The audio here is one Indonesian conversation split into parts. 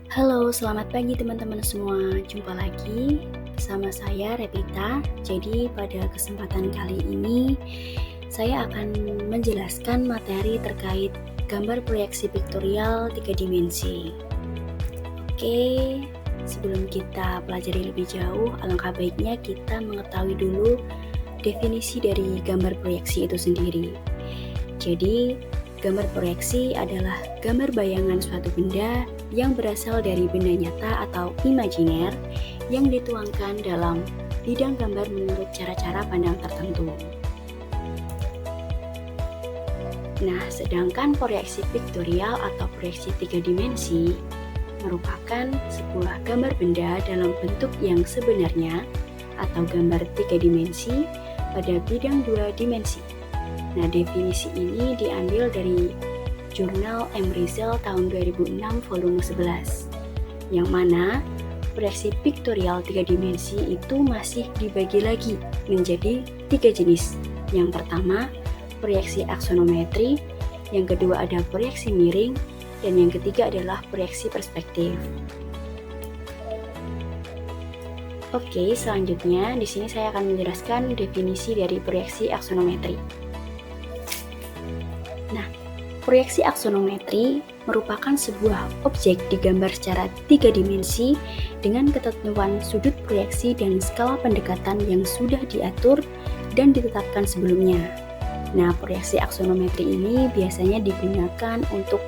Halo, selamat pagi teman-teman semua. Jumpa lagi bersama saya Revita. Jadi pada kesempatan kali ini saya akan menjelaskan materi terkait gambar proyeksi vektorial 3 dimensi. Oke, sebelum kita pelajari lebih jauh, alangkah baiknya kita mengetahui dulu definisi dari gambar proyeksi itu sendiri. Jadi, gambar proyeksi adalah gambar bayangan suatu benda yang berasal dari benda nyata atau imajiner yang dituangkan dalam bidang gambar menurut cara-cara pandang tertentu. Nah, sedangkan proyeksi vektorial atau proyeksi 3 dimensi merupakan sebuah gambar benda dalam bentuk yang sebenarnya atau gambar 3 dimensi pada bidang 2 dimensi. Nah, definisi ini diambil dari jurnal M. Rizal tahun 2006 volume 11, yang mana proyeksi vektorial 3 dimensi itu masih dibagi lagi menjadi 3 jenis. Yang pertama, proyeksi aksonometri, yang kedua ada proyeksi miring, dan yang ketiga adalah proyeksi perspektif. Oke, selanjutnya di sini saya akan menjelaskan definisi dari proyeksi aksonometri. Nah, proyeksi aksonometri merupakan sebuah objek digambar secara 3 dimensi dengan ketentuan sudut proyeksi dan skala pendekatan yang sudah diatur dan ditetapkan sebelumnya. Nah, proyeksi aksonometri ini biasanya digunakan untuk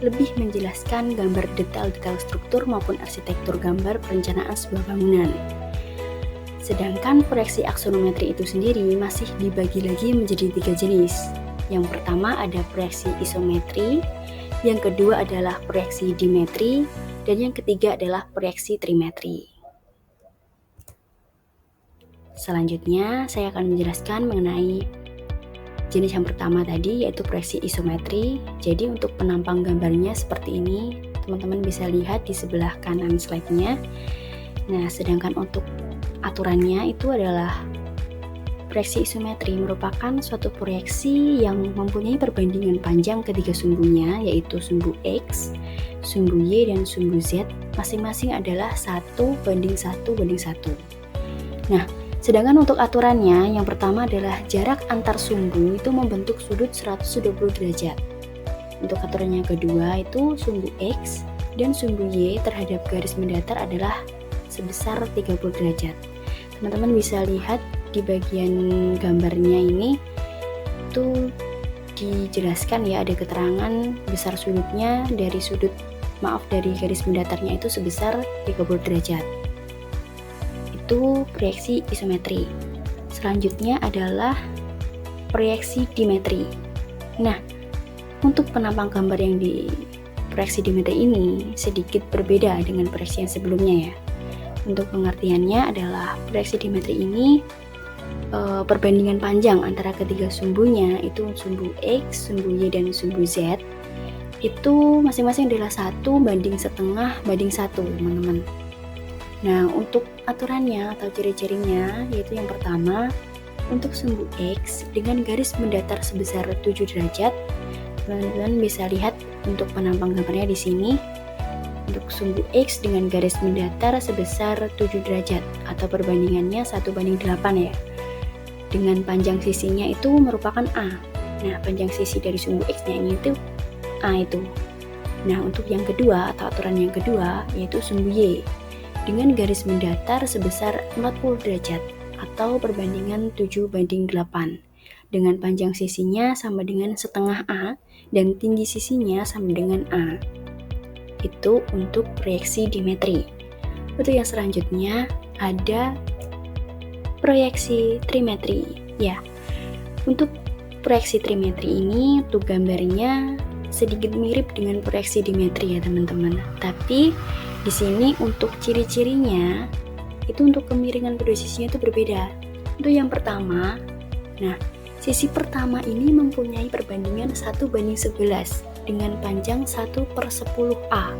lebih menjelaskan gambar detail-detail struktur maupun arsitektur gambar perencanaan sebuah bangunan. Sedangkan proyeksi aksonometri itu sendiri masih dibagi lagi menjadi 3 jenis. Yang pertama ada proyeksi isometri, yang kedua adalah proyeksi dimetri, dan yang ketiga adalah proyeksi trimetri. Selanjutnya saya akan menjelaskan mengenai jenis yang pertama tadi, yaitu proyeksi isometri. Jadi untuk penampang gambarnya seperti ini, teman-teman bisa lihat di sebelah kanan slide-nya. Nah, sedangkan untuk aturannya itu adalah proyeksi isometri merupakan suatu proyeksi yang mempunyai perbandingan panjang ketiga sumbunya, yaitu sumbu X, sumbu Y, dan sumbu Z, masing-masing adalah 1:1:1. Nah, sedangkan untuk aturannya, yang pertama adalah jarak antar sumbu itu membentuk sudut 120 derajat. Untuk aturan yang kedua itu sumbu X dan sumbu Y terhadap garis mendatar adalah sebesar 30 derajat. Teman-teman bisa lihat di bagian gambarnya ini itu dijelaskan ya, ada keterangan besar sudutnya dari garis mendatarnya itu sebesar 30 derajat. Itu proyeksi isometri. Selanjutnya adalah proyeksi dimetri. Nah, untuk penampang gambar yang di proyeksi dimetri ini sedikit berbeda dengan proyeksi yang sebelumnya ya. Untuk pengertiannya adalah proyeksi dimetri ini perbandingan panjang antara ketiga sumbunya, itu sumbu X, sumbu Y, dan sumbu Z, itu masing-masing adalah 1:1/1, teman-teman. Nah, untuk aturannya atau ciri-cirinya yaitu yang pertama, untuk sumbu X dengan garis mendatar sebesar 7 derajat, teman-teman bisa lihat untuk penampang gambarnya di sini. Untuk sumbu X dengan garis mendatar sebesar 7 derajat atau perbandingannya 1:8 ya. Dengan panjang sisinya itu merupakan A. Nah, panjang sisi dari sumbu X-nya ini itu A itu. Nah, untuk yang kedua atau aturan yang kedua yaitu sumbu Y dengan garis mendatar sebesar 40 derajat atau perbandingan 7:8 dengan panjang sisinya sama dengan setengah A dan tinggi sisinya sama dengan A. Itu untuk proyeksi dimetri. Untuk yang selanjutnya ada proyeksi trimetri. Ya, untuk proyeksi trimetri ini untuk gambarnya sedikit mirip dengan proyeksi dimetri ya teman-teman. Tapi di sini untuk ciri-cirinya itu untuk kemiringan kedua sisinya itu berbeda. Untuk yang pertama, nah sisi pertama ini mempunyai perbandingan 1:11 dengan panjang 1/10A.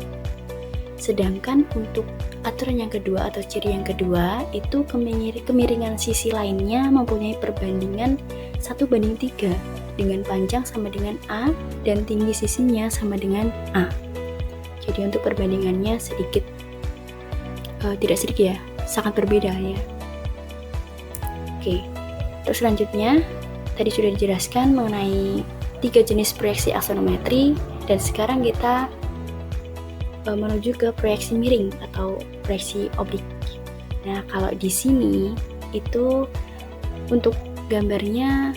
Sedangkan untuk aturan yang kedua atau ciri yang kedua itu kemiringan sisi lainnya mempunyai perbandingan 1:3 dengan panjang sama dengan A dan tinggi sisinya sama dengan A. Jadi Jadi untuk perbandingannya sedikit tidak sedikit ya, sangat berbeda ya. Oke, terus selanjutnya tadi sudah dijelaskan mengenai 3 jenis proyeksi aksonometri, dan sekarang kita menuju ke proyeksi miring atau proyeksi oblik. Nah, kalau di sini itu untuk gambarnya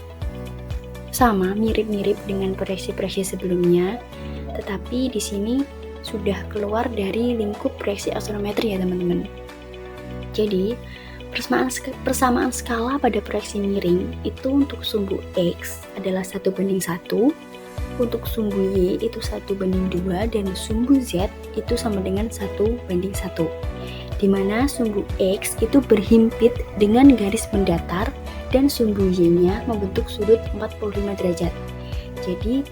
sama, mirip-mirip dengan proyeksi-proyeksi sebelumnya, tetapi di sini sudah keluar dari lingkup proyeksi aksonometri ya teman-teman. Jadi persamaan skala pada proyeksi miring itu untuk sumbu X adalah 1:1, untuk sumbu Y itu 1:2, dan sumbu Z itu sama dengan 1:1, di mana sumbu X itu berhimpit dengan garis mendatar dan sumbu Y-nya membentuk sudut 45 derajat. Jadi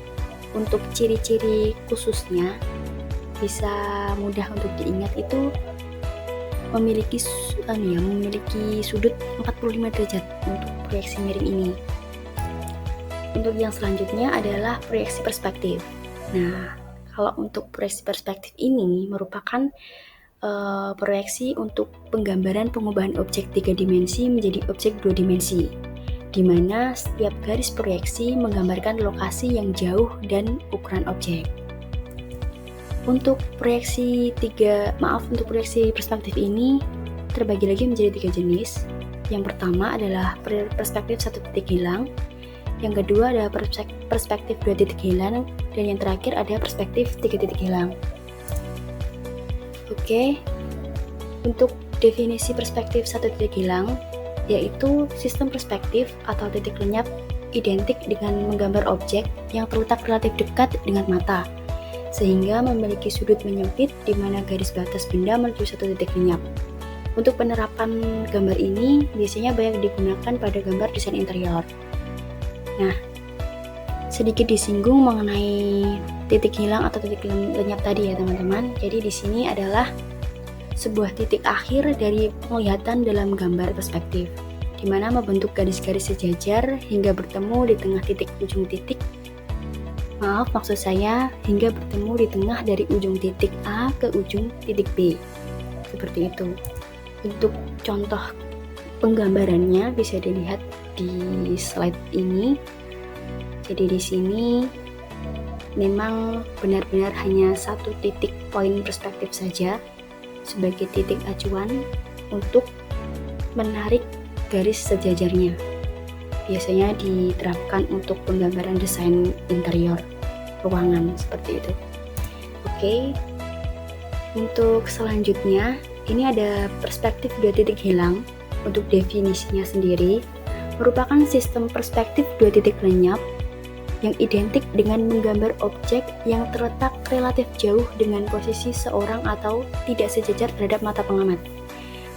untuk ciri-ciri khususnya bisa mudah untuk diingat itu memiliki sudut 45 derajat untuk proyeksi miring ini. Untuk yang selanjutnya adalah proyeksi perspektif. Nah, kalau untuk proyeksi perspektif ini merupakan proyeksi untuk penggambaran pengubahan objek 3 dimensi menjadi objek 2 dimensi, di mana setiap garis proyeksi menggambarkan lokasi yang jauh dan ukuran objek. Untuk proyeksi perspektif ini terbagi lagi menjadi 3 jenis. Yang pertama adalah perspektif 1 titik hilang, yang kedua adalah perspektif 2 titik hilang, dan yang terakhir ada perspektif 3 titik hilang. Oke, untuk definisi perspektif 1 titik hilang, yaitu sistem perspektif atau titik lenyap identik dengan menggambar objek yang terletak relatif dekat dengan mata, sehingga memiliki sudut menyempit di mana garis batas benda menuju 1 titik lenyap. Untuk penerapan gambar ini biasanya banyak digunakan pada gambar desain interior. Nah, sedikit disinggung mengenai titik hilang atau titik lenyap tadi ya teman-teman. Jadi di sini adalah sebuah titik akhir dari penglihatan dalam gambar perspektif, di mana membentuk garis-garis sejajar hingga bertemu di tengah hingga bertemu di tengah dari ujung titik A ke ujung titik B. Seperti itu. Untuk contoh penggambarannya bisa dilihat di slide ini. Jadi di sini memang benar-benar hanya satu titik poin perspektif saja sebagai titik acuan untuk menarik garis sejajarnya. Biasanya diterapkan untuk penggambaran desain interior ruangan seperti itu. Oke, untuk selanjutnya ini ada perspektif 2 titik hilang. Untuk definisinya sendiri merupakan sistem perspektif 2 titik lenyap yang identik dengan menggambar objek yang terletak relatif jauh dengan posisi seorang atau tidak sejajar terhadap mata pengamat.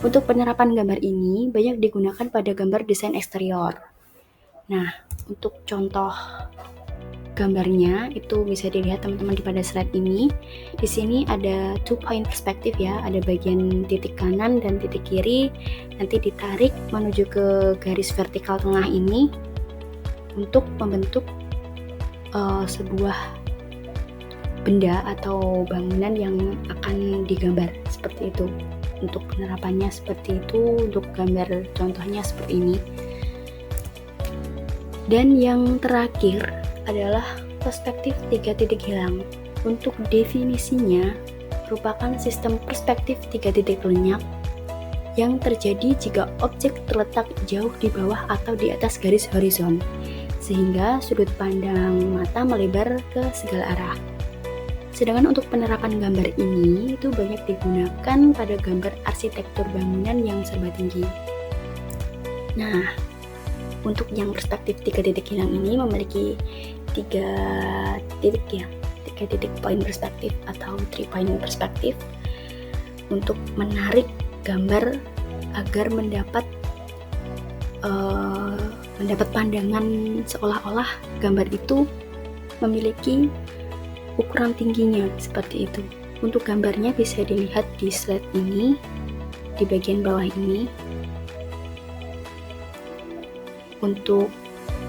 Untuk penerapan gambar ini banyak digunakan pada gambar desain eksterior. Nah, untuk contoh gambarnya itu bisa dilihat teman-teman pada slide ini. Di sini ada 2 point perspektif ya, ada bagian titik kanan dan titik kiri. Nanti ditarik menuju ke garis vertikal tengah ini untuk membentuk sebuah benda atau bangunan yang akan digambar seperti itu. Untuk penerapannya seperti itu, untuk gambar contohnya seperti ini. Dan yang terakhir adalah perspektif 3 titik hilang. Untuk definisinya merupakan sistem perspektif 3 titik lenyap yang terjadi jika objek terletak jauh di bawah atau di atas garis horizon, sehingga sudut pandang mata melebar ke segala arah. Sedangkan untuk penerapan gambar ini itu banyak digunakan pada gambar arsitektur bangunan yang serba tinggi. Nah, untuk yang perspektif 3 titik hilang ini memiliki 3 titik ya, 3 titik poin perspektif atau 3 point perspektif untuk menarik gambar agar mendapat pandangan seolah-olah gambar itu memiliki ukuran tingginya seperti itu. Untuk gambarnya bisa dilihat di slide ini, di bagian bawah ini. Untuk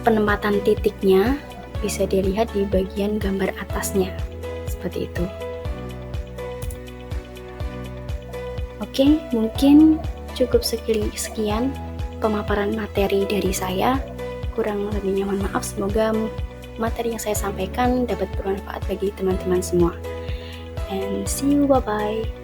penempatan titiknya bisa dilihat di bagian gambar atasnya seperti itu. Oke, mungkin cukup sekian pemaparan materi dari saya. Kurang lebihnya mohon maaf, semoga materi yang saya sampaikan dapat bermanfaat bagi teman-teman semua. And see you, bye-bye.